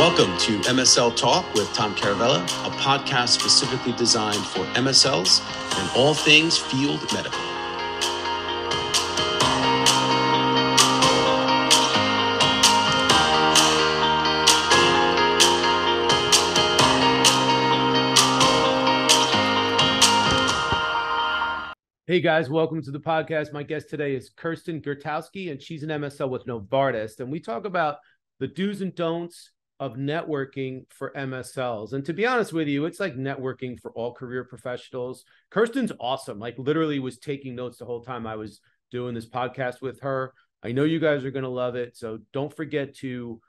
Welcome to MSL Talk with Tom Caravella, a podcast specifically designed for MSLs and all things field medical. Hey guys, welcome to the podcast. My guest today is Kirsten Gurtowsky, and she's an MSL with Novartis. And we talk about the do's and don'ts of networking for MSLs. And to be honest with you, it's like networking for all career professionals. Kirsten's awesome. Like literally was taking notes the whole time I was doing this podcast with her. I know you guys are going to love it. So don't forget to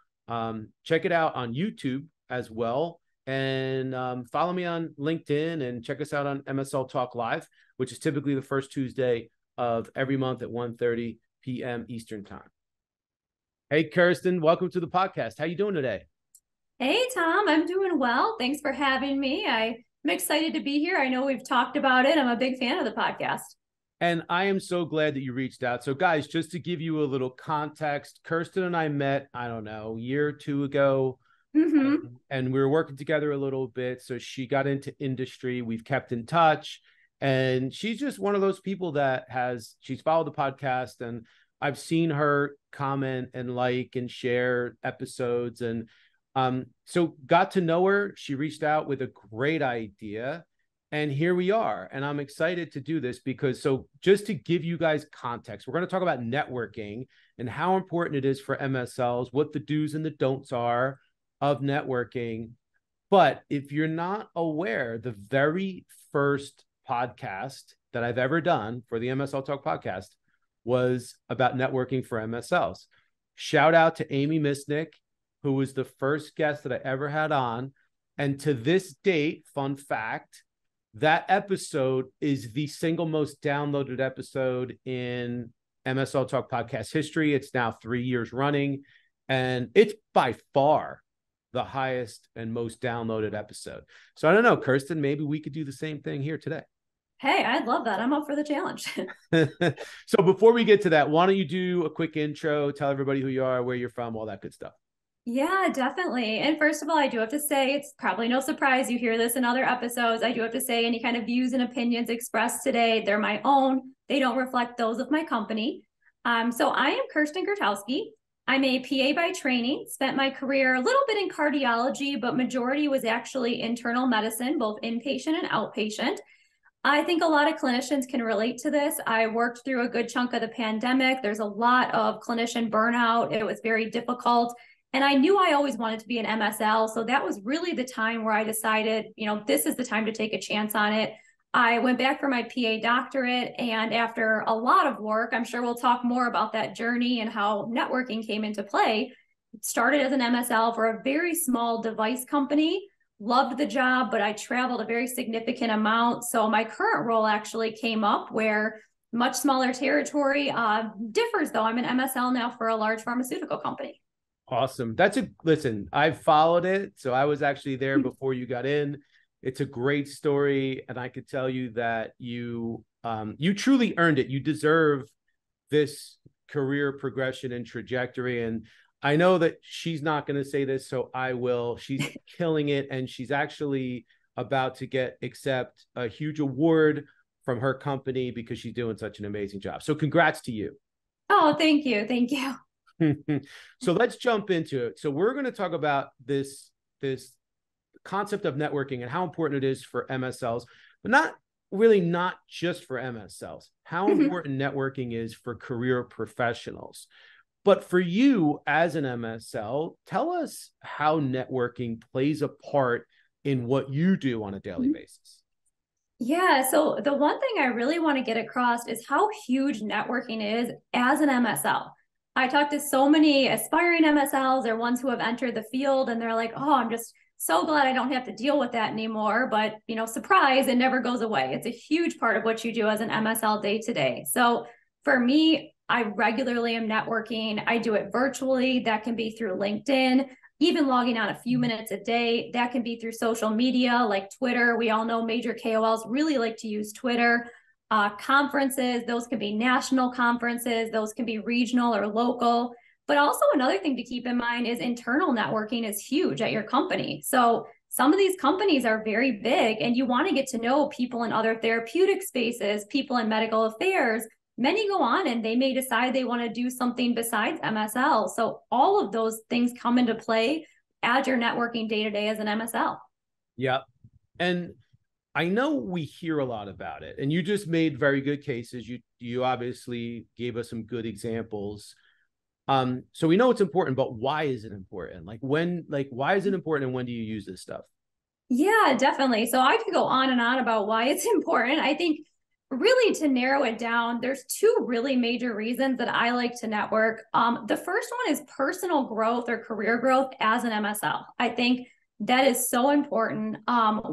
check it out on YouTube as well. And follow me on LinkedIn and check us out on MSL Talk Live, which is typically the first Tuesday of every month at 1:30 p.m. Eastern Time. Hey, Kirsten, welcome to the podcast. How you doing today? Hey, Tom, I'm doing well. Thanks for having me. I'm excited to be here. I know we've talked about it. I'm a big fan of the podcast. And I am so glad that you reached out. So guys, just to give you a little context, Kirsten and I met, I don't know, a year or two ago. And we were working together a little bit. So she got into industry. We've kept in touch. And she's just one of those people that she's followed the podcast. And I've seen her comment and like and share episodes. And so got to know her. She reached out with a great idea. And here we are. And I'm excited to do this because, so just to give you guys context, we're going to talk about networking and how important it is for MSLs, what the do's and the don'ts are of networking. But if you're not aware, the very first podcast that I've ever done for the MSL Talk podcast was about networking for MSLs. Shout out to Amy Misnick, who was the first guest that I ever had on. And to this date, fun fact, that episode is the single most downloaded episode in MSL Talk podcast history. It's now 3 years running, and it's by far the highest and most downloaded episode. So I don't know, Kirsten, maybe we could do the same thing here today. Hey, I'd love that. I'm up for the challenge. So before we get to that, why don't you do a quick intro, tell everybody who you are, where you're from, all that good stuff. Yeah, definitely. And first of all, I do have to say, it's probably no surprise you hear this in other episodes. I do have to say any kind of views and opinions expressed today, they're my own. They don't reflect those of my company. So I am Kirsten Gurtowsky. I'm a PA by training, spent my career a little bit in cardiology, but majority was actually internal medicine, both inpatient and outpatient. I think a lot of clinicians can relate to this. I worked through a good chunk of the pandemic. There's a lot of clinician burnout. It was very difficult. And I knew I always wanted to be an MSL. So that was really the time where I decided, this is the time to take a chance on it. I went back for my PA doctorate, and after a lot of work, I'm sure we'll talk more about that journey and how networking came into play. Started as an MSL for a very small device company, loved the job, but I traveled a very significant amount. So my current role actually came up where much smaller territory differs though. I'm an MSL now for a large pharmaceutical company. Awesome. Listen, I've followed it. So I was actually there before you got in. It's a great story, and I could tell you that you truly earned it. You deserve this career progression and trajectory. And I know that she's not going to say this, so I will. She's killing it, and she's actually about to accept a huge award from her company because she's doing such an amazing job. So congrats to you. Oh, thank you. Thank you. So let's jump into it. So we're going to talk about this concept of networking and how important it is for MSLs, but not just for MSLs, how important networking is for career professionals. But for you as an MSL, tell us how networking plays a part in what you do on a daily basis. Yeah, so the one thing I really want to get across is how huge networking is as an MSL. I talk to so many aspiring MSLs or ones who have entered the field, and they're like, oh, I'm just so glad I don't have to deal with that anymore. But, surprise, it never goes away. It's a huge part of what you do as an MSL day to day. So for me, I regularly am networking. I do it virtually. That can be through LinkedIn, even logging on a few minutes a day. That can be through social media like Twitter. We all know major KOLs really like to use Twitter. Conferences, those can be national conferences. Those can be regional or local. But also another thing to keep in mind is internal networking is huge at your company. So some of these companies are very big and you want to get to know people in other therapeutic spaces, people in medical affairs. Many go on and they may decide they want to do something besides MSL. So all of those things come into play as you're networking day to day as an MSL. Yep. And I know we hear a lot about it, and you just made very good cases. You obviously gave us some good examples. So we know it's important, but why is it important? Why is it important and when do you use this stuff? Yeah, definitely. So I could go on and on about why it's important. I think really to narrow it down, there's two really major reasons that I like to network. The first one is personal growth or career growth as an MSL. I think that is so important.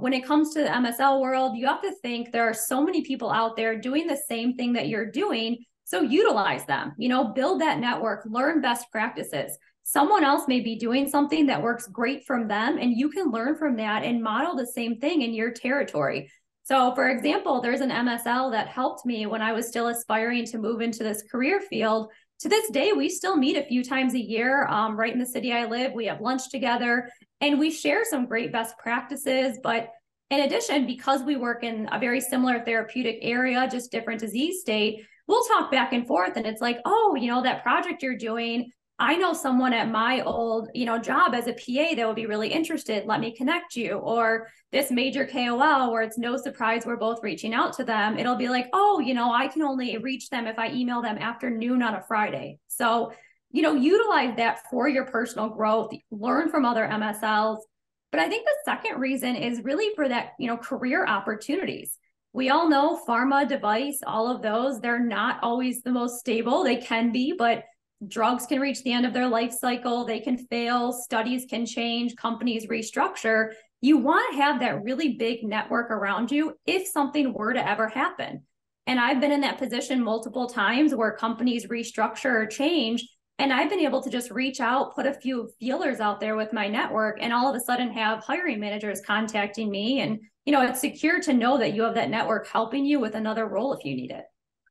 When it comes to the MSL world, you have to think there are so many people out there doing the same thing that you're doing. So utilize them, build that network, learn best practices. Someone else may be doing something that works great from them, and you can learn from that and model the same thing in your territory. So for example, there's an MSL that helped me when I was still aspiring to move into this career field. To this day, we still meet a few times a year. Right in the city I live, we have lunch together and we share some great best practices. But in addition, because we work in a very similar therapeutic area, just different disease state, we'll talk back and forth. And it's like, oh, that project you're doing, I know someone at my old, job as a PA that would be really interested. Let me connect you. Or this major KOL where it's no surprise we're both reaching out to them. It'll be like, oh, I can only reach them if I email them after noon on a Friday. So, utilize that for your personal growth, learn from other MSLs. But I think the second reason is really for that, career opportunities. We all know pharma, device, all of those, they're not always the most stable. They can be, but drugs can reach the end of their life cycle. They can fail. Studies can change. Companies restructure. You want to have that really big network around you if something were to ever happen. And I've been in that position multiple times where companies restructure or change. And I've been able to just reach out, put a few feelers out there with my network, and all of a sudden have hiring managers contacting me. And, it's secure to know that you have that network helping you with another role if you need it.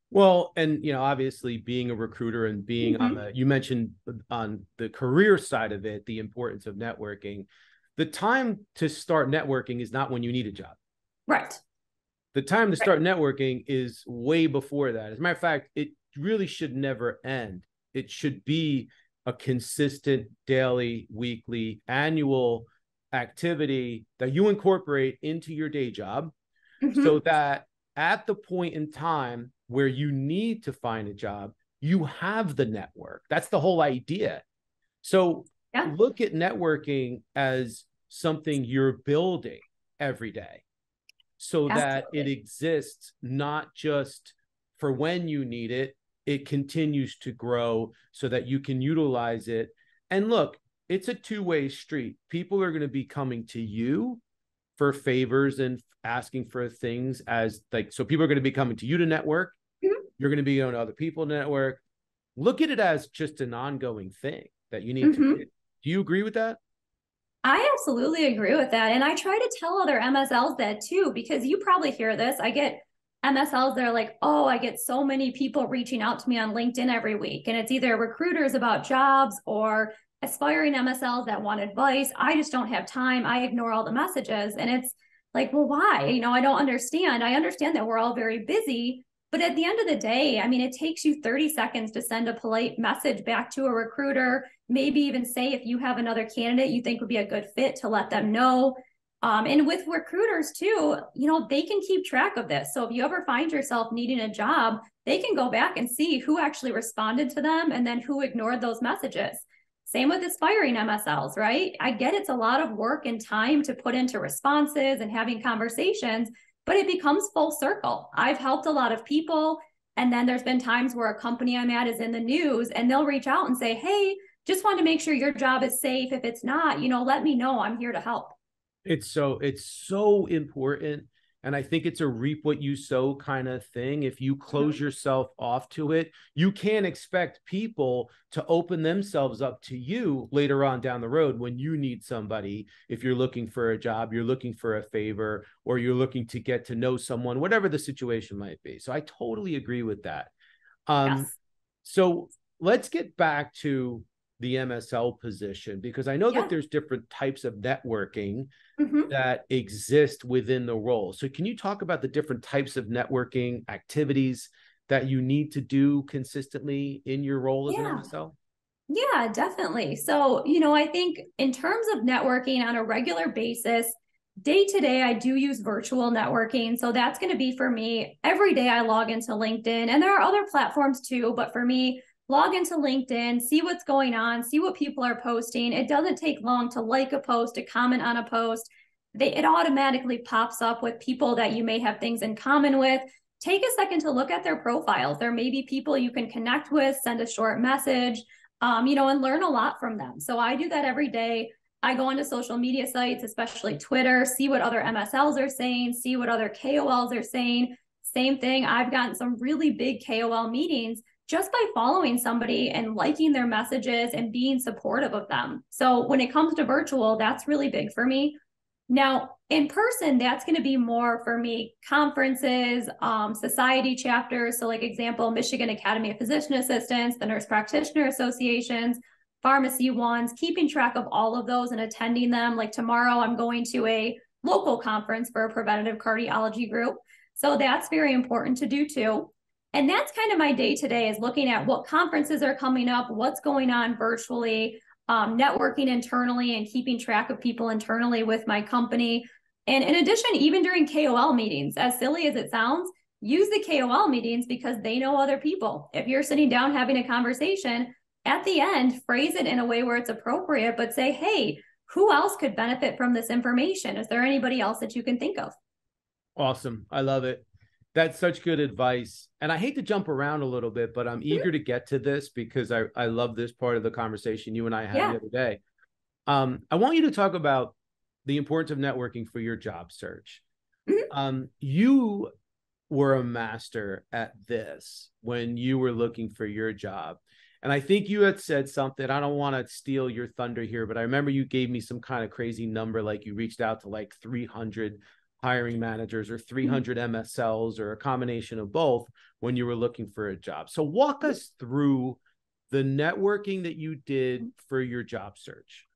Well, and, obviously being a recruiter and being you mentioned on the career side of it, the importance of networking. The time to start networking is not when you need a job. Right. The time to start networking is way before that. As a matter of fact, it really should never end. It should be a consistent daily, weekly, annual activity that you incorporate into your day job so that at the point in time where you need to find a job, you have the network. That's the whole idea. So look at networking as something you're building every day so that it exists not just for when you need it, it continues to grow so that you can utilize it. And look, it's a two-way street. People are going to be coming to you for favors and asking for things so people are going to be coming to you to network. You're going to be going to other people to network. Look at it as just an ongoing thing that you need to do. Do you agree with that? I absolutely agree with that. And I try to tell other MSLs that too, because you probably hear this. I get MSLs that are like, oh, I get so many people reaching out to me on LinkedIn every week. And it's either recruiters about jobs or aspiring MSLs that want advice. I just don't have time. I ignore all the messages. And it's like, well, why? I don't understand. I understand that we're all very busy. But at the end of the day, it takes you 30 seconds to send a polite message back to a recruiter, maybe even say if you have another candidate you think would be a good fit to let them know. And with recruiters too, they can keep track of this. So if you ever find yourself needing a job, they can go back and see who actually responded to them and then who ignored those messages. Same with aspiring MSLs, right? I get it's a lot of work and time to put into responses and having conversations, but it becomes full circle. I've helped a lot of people. And then there's been times where a company I'm at is in the news and they'll reach out and say, hey, just wanted to make sure your job is safe. If it's not, let me know. I'm here to help. It's so important. And I think it's a reap what you sow kind of thing. If you close yourself off to it, you can't expect people to open themselves up to you later on down the road when you need somebody. If you're looking for a job, you're looking for a favor, or you're looking to get to know someone, whatever the situation might be. So I totally agree with that. So let's get back to the MSL position? Because I know that there's different types of networking that exist within the role. So can you talk about the different types of networking activities that you need to do consistently in your role as an MSL? Yeah, definitely. So, I think in terms of networking on a regular basis, day to day, I do use virtual networking. So that's going to be for me every day I log into LinkedIn, and there are other platforms too. But for me, log into LinkedIn, see what's going on, see what people are posting. It doesn't take long to like a post, to comment on a post. It automatically pops up with people that you may have things in common with. Take a second to look at their profiles. There may be people you can connect with, send a short message, and learn a lot from them. So I do that every day. I go onto social media sites, especially Twitter, see what other MSLs are saying, see what other KOLs are saying. Same thing. I've gotten some really big KOL meetings just by following somebody and liking their messages and being supportive of them. So when it comes to virtual, that's really big for me. Now, in person, that's going to be more for me conferences, society chapters. So like example, Michigan Academy of Physician Assistants, the Nurse Practitioner Associations, pharmacy ones, keeping track of all of those and attending them. Like tomorrow, I'm going to a local conference for a preventative cardiology group. So that's very important to do too. And that's kind of my day to day, is looking at what conferences are coming up, what's going on virtually, networking internally and keeping track of people internally with my company. And in addition, even during KOL meetings, as silly as it sounds, use the KOL meetings because they know other people. If you're sitting down having a conversation, at the end, phrase it in a way where it's appropriate, but say, hey, who else could benefit from this information? Is there anybody else that you can think of? Awesome. I love it. That's such good advice. And I hate to jump around a little bit, but I'm eager to get to this because I love this part of the conversation you and I had the other day. I want you to talk about the importance of networking for your job search. You were a master at this when you were looking for your job. And I think you had said something, I don't want to steal your thunder here, but I remember you gave me some kind of crazy number, like you reached out to like 300 hiring managers or 300 MSLs or a combination of both when you were looking for a job. So walk us through the networking that you did for your job search.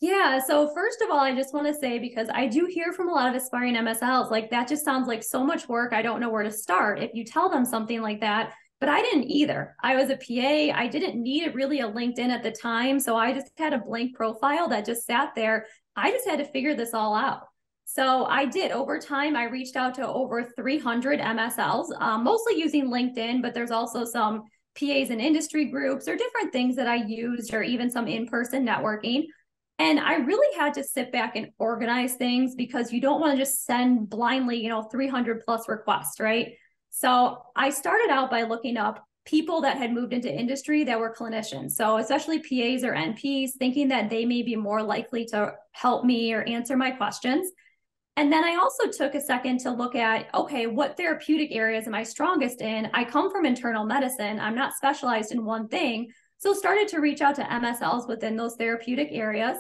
Yeah. So first of all, I just want to say, because I do hear from a lot of aspiring MSLs, like that just sounds like so much work. I don't know where to start if you tell them something like that. But I didn't either. I was a PA. I didn't need really a LinkedIn at the time. So I just had a blank profile that just sat there. I just had to figure this all out. So I did. Over time, I reached out to over 300 MSLs, mostly using LinkedIn, but there's also some PAs in industry groups or different things that I used, or even some in-person networking. And I really had to sit back and organize things, because you don't want to just send blindly, 300 plus requests, right? So I started out by looking up people that had moved into industry that were clinicians. So especially PAs or NPs, thinking that they may be more likely to help me or answer my questions. And then I also took a second to look at, okay, what therapeutic areas am I strongest in? I come from internal medicine. I'm not specialized in one thing. So started to reach out to MSLs within those therapeutic areas.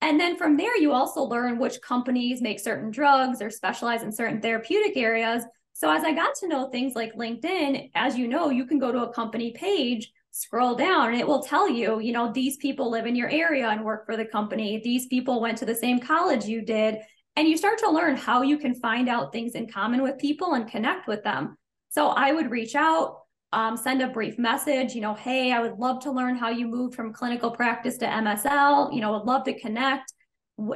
And then from there, you also learn which companies make certain drugs or specialize in certain therapeutic areas. So as I got to know things like LinkedIn, as you know, you can go to a company page, scroll down, and it will tell you, these people live in your area and work for the company. These people went to the same college you did. And you start to learn how you can find out things in common with people and connect with them. So I would reach out, send a brief message, hey, I would love to learn how you moved from clinical practice to MSL, would love to connect.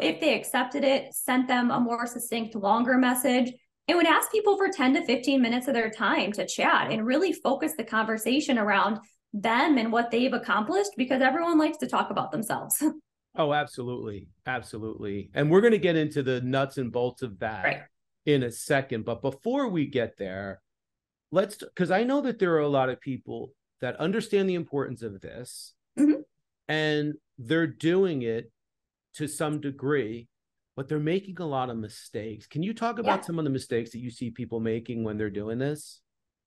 If they accepted it, sent them a more succinct, longer message. It would ask people for 10 to 15 minutes of their time to chat and really focus the conversation around them and what they've accomplished, because everyone likes to talk about themselves. Oh, absolutely. Absolutely. And we're going to get into the nuts and bolts of that in a second. But before we get there, because I know that there are a lot of people that understand the importance of this, and they're doing it to some degree, but they're making a lot of mistakes. Can you talk about some of the mistakes that you see people making when they're doing this?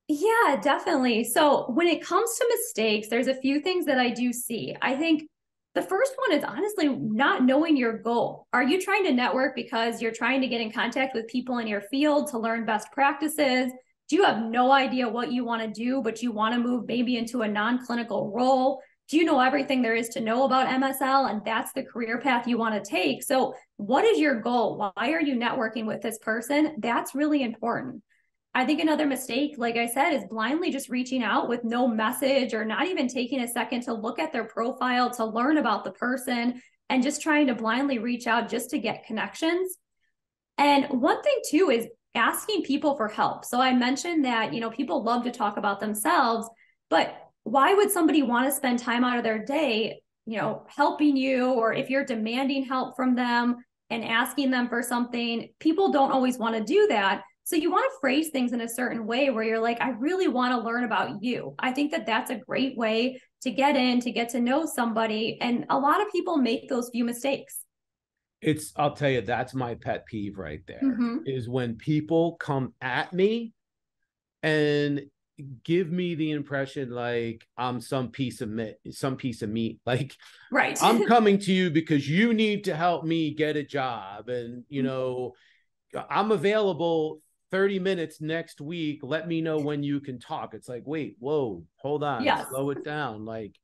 Yeah, definitely. So when it comes to mistakes, there's a few things that I do see. I think the first one is honestly not knowing your goal. Are you trying to network because you're trying to get in contact with people in your field to learn best practices? Do you have no idea what you want to do, but you want to move maybe into a non-clinical role? do you know everything there is to know about MSL? And that's the career path you want to take. So what is your goal? Why are you networking with this person? That's really important. I think another mistake, like I said, is blindly just reaching out with no message or not even taking a second to look at their profile, to learn about the person, and just trying to blindly reach out just to get connections. And one thing too is asking people for help. So I mentioned that, people love to talk about themselves, but why would somebody want to spend time out of their day, helping you, or if you're demanding help from them and asking them for something? People don't always want to do that. So you want to phrase things in a certain way where you're like, I really want to learn about you. I think that that's a great way to get to know somebody. And a lot of people make those few mistakes. I'll tell you, that's my pet peeve right there, is when people come at me and give me the impression like I'm some piece of meat. Like, right. I'm coming to you because you need to help me get a job. And, I'm available 30 minutes next week. Let me know when you can talk. It's like, wait, whoa, hold on, yes. Slow it down. Like,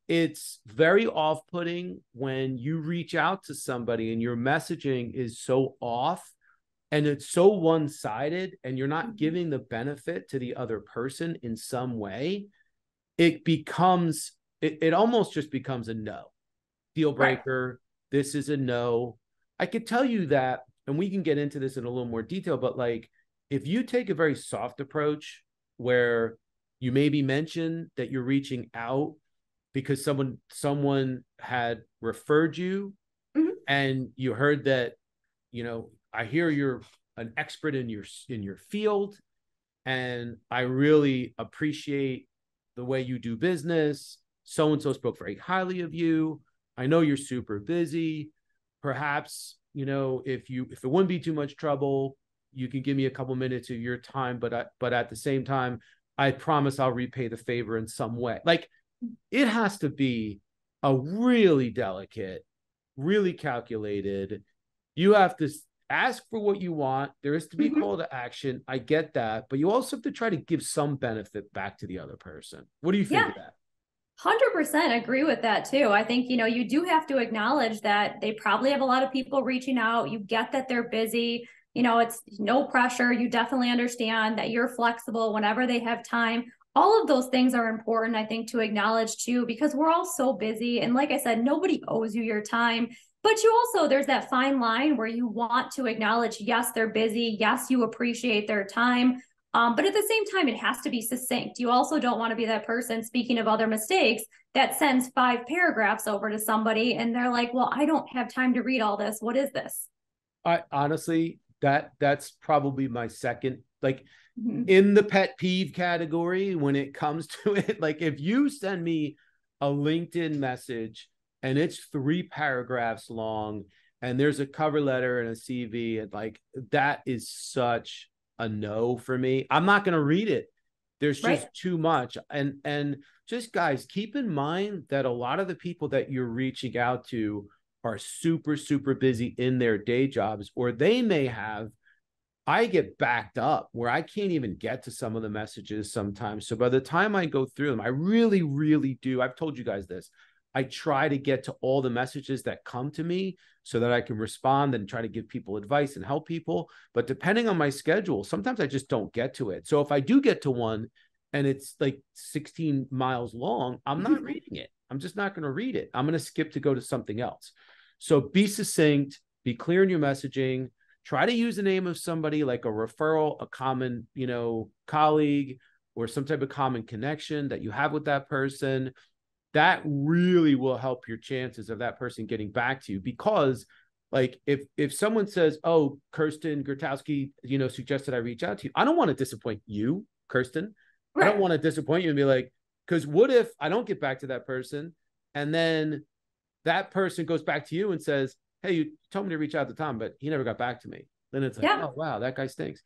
it's very off-putting when you reach out to somebody and your messaging is so off and it's so one-sided and you're not giving the benefit to the other person in some way. It almost just becomes a no. Deal breaker. Right. This is a no. I could tell you that, and we can get into this in a little more detail, but like, if you take a very soft approach where you maybe mention that you're reaching out because someone had referred you, and you heard that, I hear you're an expert in your field, and I really appreciate the way you do business. So-and-so spoke very highly of you. I know you're super busy. Perhaps, if it wouldn't be too much trouble, you can give me a couple minutes of your time, but at the same time, I promise I'll repay the favor in some way. Like, it has to be a really delicate, really calculated. You have to ask for what you want. There is to be a call to action. I get that, but you also have to try to give some benefit back to the other person. What do you think of that? 100% agree with that too. I think, you do have to acknowledge that they probably have a lot of people reaching out. You get that they're busy. It's no pressure. You definitely understand that you're flexible whenever they have time. All of those things are important, I think, to acknowledge too, because we're all so busy. And like I said, nobody owes you your time. But there's that fine line where you want to acknowledge, yes, they're busy. Yes, you appreciate their time. But at the same time, it has to be succinct. You also don't want to be that person, speaking of other mistakes, that sends 5 paragraphs over to somebody and they're like, well, I don't have time to read all this. What is this? I honestly, that's probably my second, like, in the pet peeve category when it comes to it. Like, if you send me a LinkedIn message and it's 3 paragraphs long and there's a cover letter and a CV, and like, that is such a no for me. I'm not going to read it. There's just too much. And just, guys, keep in mind that a lot of the people that you're reaching out to are super, super busy in their day jobs, or they may have, I get backed up where I can't even get to some of the messages sometimes. So by the time I go through them, I really, really do. I've told you guys this. I try to get to all the messages that come to me so that I can respond and try to give people advice and help people. But depending on my schedule, sometimes I just don't get to it. So if I do get to one and it's like 16 miles long, I'm not reading it. I'm just not going to read it. I'm going to skip to go to something else. So be succinct, be clear in your messaging. Try to use the name of somebody, like a referral, a common, colleague, or some type of common connection that you have with that person. That really will help your chances of that person getting back to you. Because, like, if someone says, oh, Kirsten Gurtowsky, suggested I reach out to you, I don't want to disappoint you, Kirsten. Right. I don't want to disappoint you and be like, because what if I don't get back to that person and then that person goes back to you and says, hey, you told me to reach out to Tom, but he never got back to me. Then it's like, oh, wow, that guy stinks.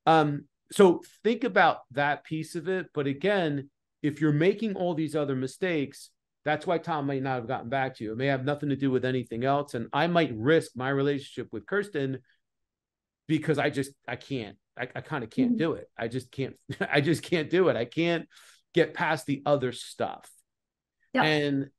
So think about that piece of it. But again, if you're making all these other mistakes, that's why Tom might not have gotten back to you. It may have nothing to do with anything else. And I might risk my relationship with Kirsten because I kind of can't do it. I just can't do it. I can't get past the other stuff. Yep. And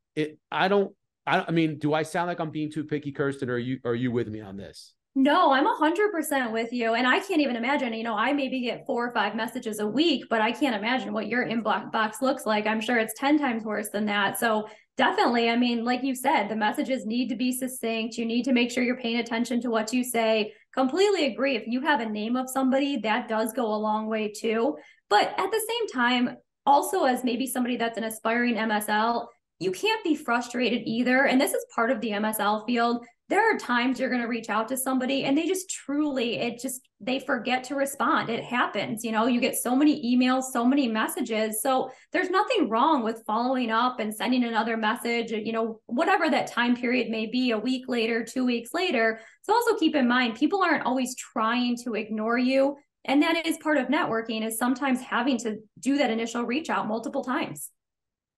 I mean, do I sound like I'm being too picky, Kirsten, or are you with me on this? No, I'm 100% with you. And I can't even imagine, I maybe get 4 or 5 messages a week, but I can't imagine what your inbox looks like. I'm sure it's 10 times worse than that. So definitely, I mean, like you said, the messages need to be succinct. You need to make sure you're paying attention to what you say. Completely agree. If you have a name of somebody, that does go a long way too. But at the same time, also as maybe somebody that's an aspiring MSL, you can't be frustrated either. And this is part of the MSL field. There are times you're going to reach out to somebody and they forget to respond. It happens, you get so many emails, so many messages. So there's nothing wrong with following up and sending another message, whatever that time period may be, a week later, 2 weeks later. So also keep in mind, people aren't always trying to ignore you. And that is part of networking, is sometimes having to do that initial reach out multiple times.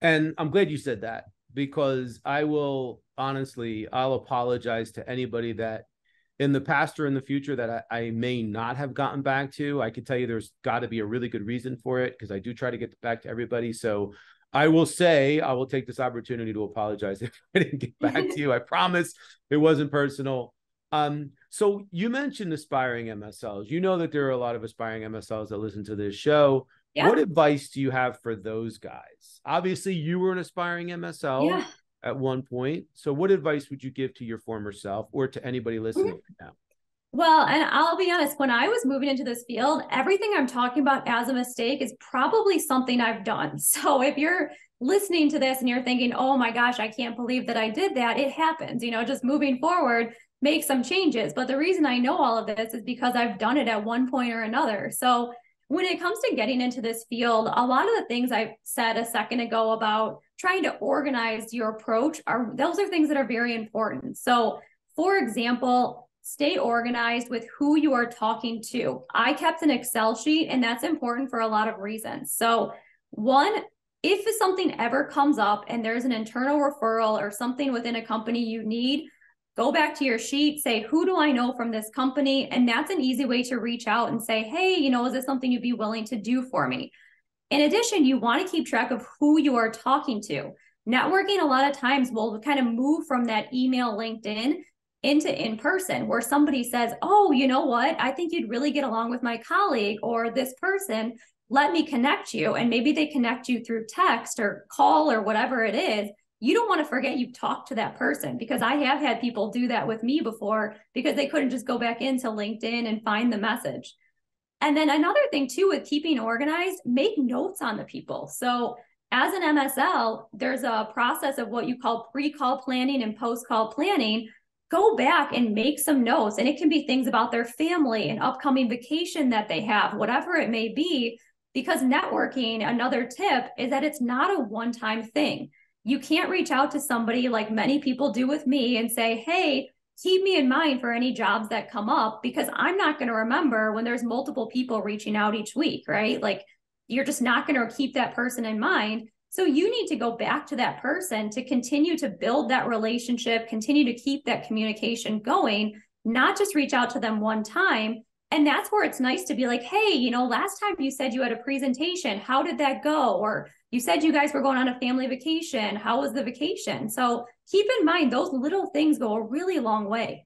And I'm glad you said that, because I'll apologize to anybody that in the past or in the future that I may not have gotten back to. I can tell you there's got to be a really good reason for it, because I do try to get back to everybody. So I will take this opportunity to apologize if I didn't get back to you. I promise it wasn't personal. So you mentioned aspiring MSLs. You know that there are a lot of aspiring MSLs that listen to this show. Yeah. What advice do you have for those guys? Obviously, you were an aspiring MSL at one point. So what advice would you give to your former self or to anybody listening right now? Well, and I'll be honest, when I was moving into this field, everything I'm talking about as a mistake is probably something I've done. So if you're listening to this and you're thinking, oh my gosh, I can't believe that I did that, it happens, just moving forward, make some changes. But the reason I know all of this is because I've done it at one point or another. So when it comes to getting into this field, a lot of the things I said a second ago about trying to organize your approach those are things that are very important. So for example, stay organized with who you are talking to. I kept an Excel sheet, and that's important for a lot of reasons. So one, if something ever comes up and there's an internal referral or something within a company you need, go back to your sheet, say, who do I know from this company? And that's an easy way to reach out and say, hey, is this something you'd be willing to do for me? In addition, you want to keep track of who you are talking to. Networking a lot of times will kind of move from that email, LinkedIn into in-person, where somebody says, oh, you know what? I think you'd really get along with my colleague or this person. Let me connect you. And maybe they connect you through text or call or whatever it is. You don't want to forget you've talked to that person, because I have had people do that with me before because they couldn't just go back into LinkedIn and find the message. And then another thing too, with keeping organized, make notes on the people. So as an MSL, there's a process of what you call pre-call planning and post-call planning. Go back and make some notes. And it can be things about their family, an upcoming vacation that they have, whatever it may be, because networking, another tip is that it's not a one-time thing. You can't reach out to somebody like many people do with me and say, hey, keep me in mind for any jobs that come up, because I'm not going to remember when there's multiple people reaching out each week, right? Like, you're just not going to keep that person in mind. So you need to go back to that person to continue to build that relationship, continue to keep that communication going, not just reach out to them one time. And that's where it's nice to be like, hey, last time you said you had a presentation, how did that go? Or you said you guys were going on a family vacation. How was the vacation? So keep in mind, those little things go a really long way.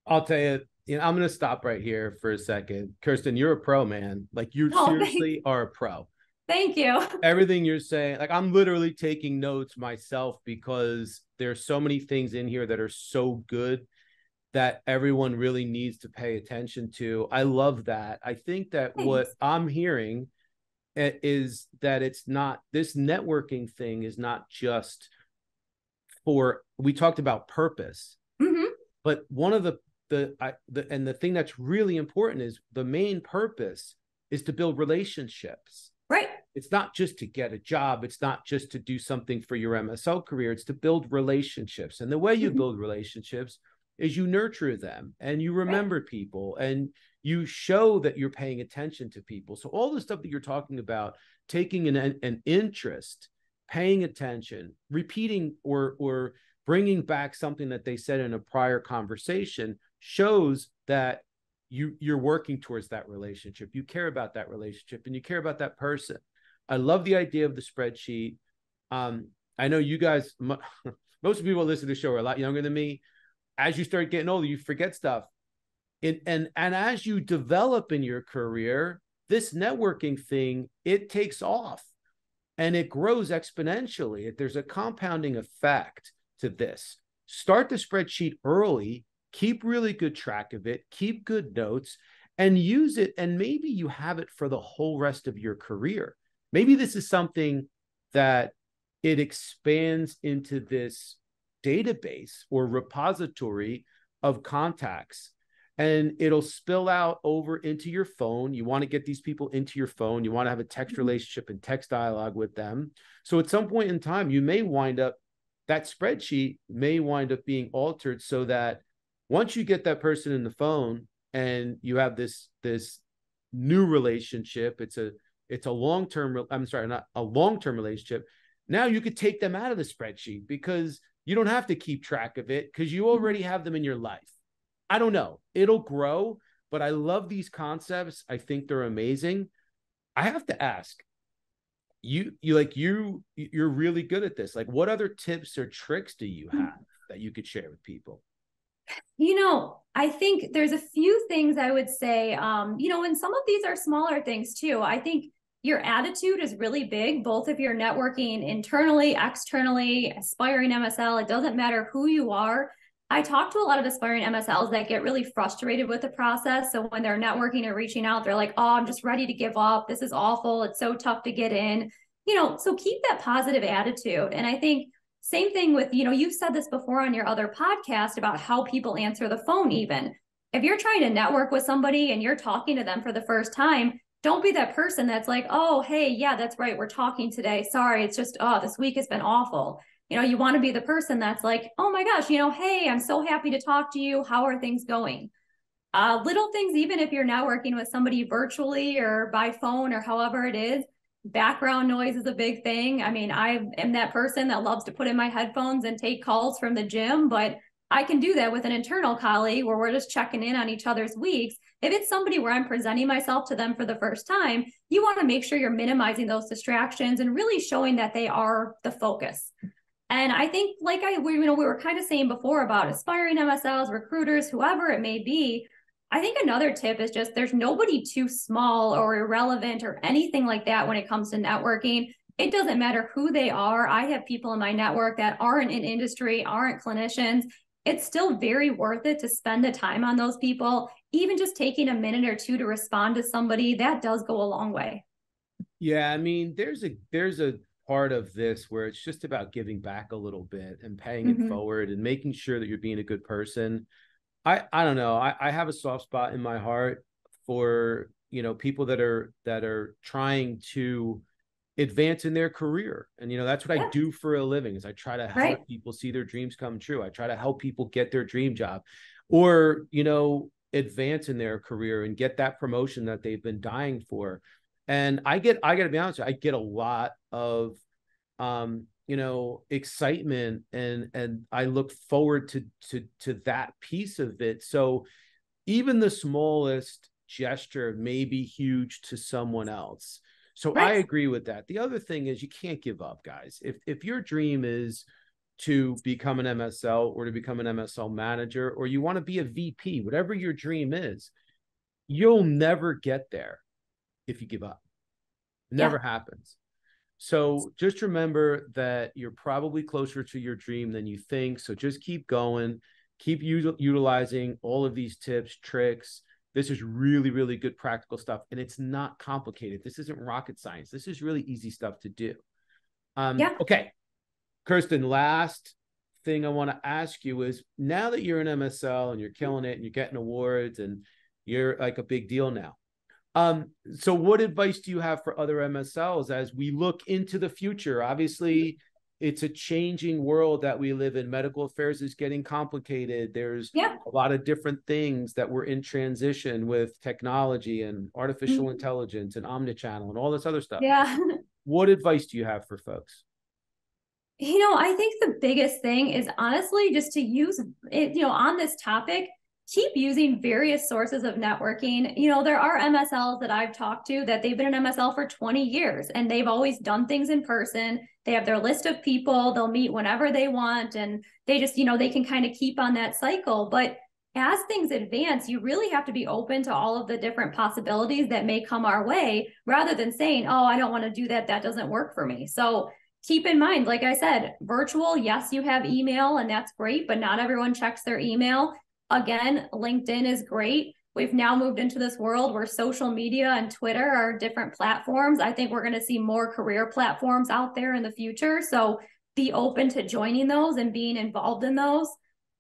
I'll tell you, I'm going to stop right here for a second. Kirsten, you're a pro, man. Like, you seriously are a pro. Thank you. Everything you're saying, like, I'm literally taking notes myself, because there's so many things in here that are so good that everyone really needs to pay attention to. I love that. I think that what I'm hearing is that it's not, this networking thing is not just we talked about purpose, but one of the thing that's really important is the main purpose is to build relationships. Right. It's not just to get a job. It's not just to do something for your MSL career. It's to build relationships. And the way you build relationships is you nurture them and you remember people and you show that you're paying attention to people. So all the stuff that you're talking about, taking an interest, paying attention, repeating or bringing back something that they said in a prior conversation, shows that you're working towards that relationship. You care about that relationship and you care about that person. I love the idea of the spreadsheet. I know you guys, most people who listen to the show are a lot younger than me. As you start getting older, you forget stuff. And as you develop in your career, this networking thing, it takes off and it grows exponentially. There's a compounding effect to this. Start the spreadsheet early, keep really good track of it, keep good notes, and use it. And maybe you have it for the whole rest of your career. Maybe this is something that it expands into this database or repository of contacts, and it'll spill out over into your phone. You want to get these people into your phone. You want to have a text relationship and text dialogue with them. So at some point in time, you may wind up, that spreadsheet may wind up being altered so that once you get that person in the phone and you have this new relationship, it's a long-term, I'm sorry, not a long-term relationship. Now you could take them out of the spreadsheet because you don't have to keep track of it because you already have them in your life. I don't know. It'll grow, but I love these concepts. I think they're amazing. I have to ask, you're really good at this. Like, what other tips or tricks do you have that you could share with people? I think there's a few things I would say, and some of these are smaller things too. I think your attitude is really big, both if you're networking internally, externally, aspiring MSL, it doesn't matter who you are. I talk to a lot of aspiring MSLs that get really frustrated with the process. So when they're networking or reaching out, they're like, oh, I'm just ready to give up. This is awful. It's so tough to get in, so keep that positive attitude. And I think same thing with, you've said this before on your other podcast about how people answer the phone even. If you're trying to network with somebody and you're talking to them for the first time, don't be that person that's like, oh, hey, yeah, that's right. We're talking today. Sorry. It's just, this week has been awful. You want to be the person that's like, oh my gosh, hey, I'm so happy to talk to you. How are things going? Little things, even if you're now working with somebody virtually or by phone or however it is, background noise is a big thing. I mean, I am that person that loves to put in my headphones and take calls from the gym, but I can do that with an internal colleague where we're just checking in on each other's weeks. If it's somebody where I'm presenting myself to them for the first time, you want to make sure you're minimizing those distractions and really showing that they are the focus. And I think, like we were kind of saying before about aspiring MSLs, recruiters, whoever it may be, I think another tip is just there's nobody too small or irrelevant or anything like that when it comes to networking. It doesn't matter who they are. I have people in my network that aren't in industry, aren't clinicians. It's still very worth it to spend the time on those people. Even just taking a minute or two to respond to somebody, that does go a long way. Yeah, I mean, there's a part of this where it's just about giving back a little bit and paying it forward and making sure that you're being a good person. I don't know. I have a soft spot in my heart for, people that are trying to advance in their career. And, that's what I do for a living is I try to help people see their dreams come true. I try to help people get their dream job or, advance in their career and get that promotion that they've been dying for. And I got to be honest, I get a lot of, excitement and I look forward to that piece of it. So even the smallest gesture may be huge to someone else. So I agree with that. The other thing is you can't give up, guys. If your dream is to become an MSL or to become an MSL manager, or you want to be a VP, whatever your dream is, you'll never get there if you give up. It never happens. So just remember that you're probably closer to your dream than you think. So just keep going, keep utilizing all of these tips, tricks. This is really, really good practical stuff. And it's not complicated. This isn't rocket science. This is really easy stuff to do. Okay. Kirsten, last thing I want to ask you is now that you're an MSL and you're killing it and you're getting awards and you're like a big deal now. So what advice do you have for other MSLs as we look into the future? Obviously, it's a changing world that we live in. Medical affairs is getting complicated. There's a lot of different things that we're in transition with technology and artificial intelligence and omnichannel and all this other stuff. Yeah. What advice do you have for folks? I think the biggest thing is honestly just to use it, on this topic, keep using various sources of networking. You know, there are MSLs that I've talked to that they've been an MSL for 20 years and they've always done things in person. They have their list of people, they'll meet whenever they want, and they just, you know, they can kind of keep on that cycle. But as things advance, you really have to be open to all of the different possibilities that may come our way, rather than saying, oh, I don't want to do that, that doesn't work for me. So keep in mind, like I said, virtual, yes, you have email and that's great, but not everyone checks their email. Again, LinkedIn is great. We've now moved into this world where social media and Twitter are different platforms. I think we're going to see more career platforms out there in the future. So be open to joining those and being involved in those.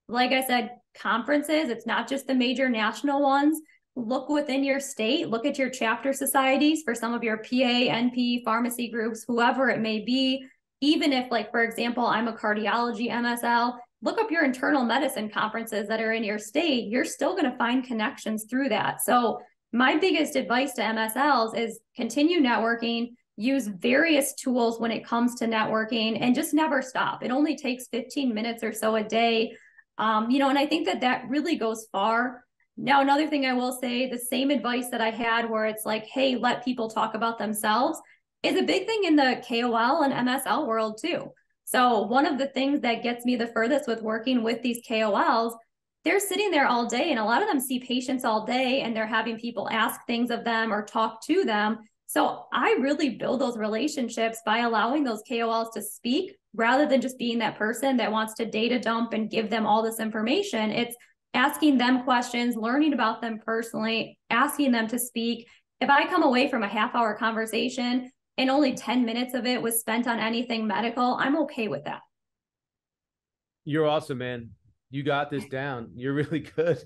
Like I said, conferences, it's not just the major national ones. Look within your state, look at your chapter societies for some of your PA, NP, pharmacy groups, whoever it may be. Even if, like, for example, I'm a cardiology MSL, look up your internal medicine conferences that are in your state. You're still going to find connections through that. So my biggest advice to MSLs is continue networking, use various tools when it comes to networking, and just never stop. It only takes 15 minutes or so a day. You know, and I think that that really goes far. Now, another thing I will say, the same advice that I had where it's like, hey, let people talk about themselves, is a big thing in the KOL and MSL world too. So one of the things that gets me the furthest with working with these KOLs, they're sitting there all day, and a lot of them see patients all day, and they're having people ask things of them or talk to them. So I really build those relationships by allowing those KOLs to speak, rather than just being that person that wants to data dump and give them all this information. It's asking them questions, learning about them personally, asking them to speak. If I come away from a half-hour conversation and only 10 minutes of it was spent on anything medical, I'm okay with that. You're awesome, man. You got this down. You're really good.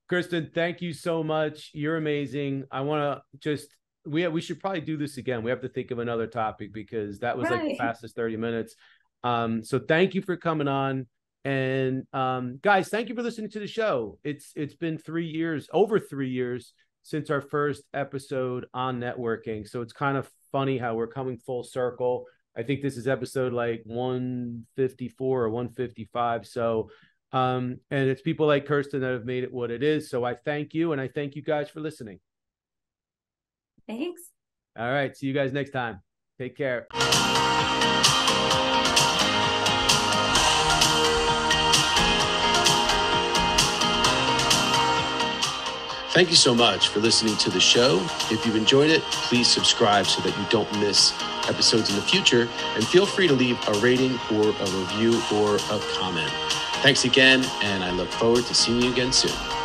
Kirsten, thank you so much. You're amazing. I want to just, we should probably do this again. We have to think of another topic because that was like the fastest 30 minutes. So thank you for coming on. And guys, thank you for listening to the show. It's been 3 years, over 3 years since our first episode on networking. So it's kind of funny how we're coming full circle. I think this is episode like 154 or 155. So, and it's people like Kirsten that have made it what it is. So I thank you. And I thank you guys for listening. Thanks. All right. See you guys next time. Take care. Thank you so much for listening to the show. If you've enjoyed it, please subscribe so that you don't miss episodes in the future, and feel free to leave a rating or a review or a comment. Thanks again, and I look forward to seeing you again soon.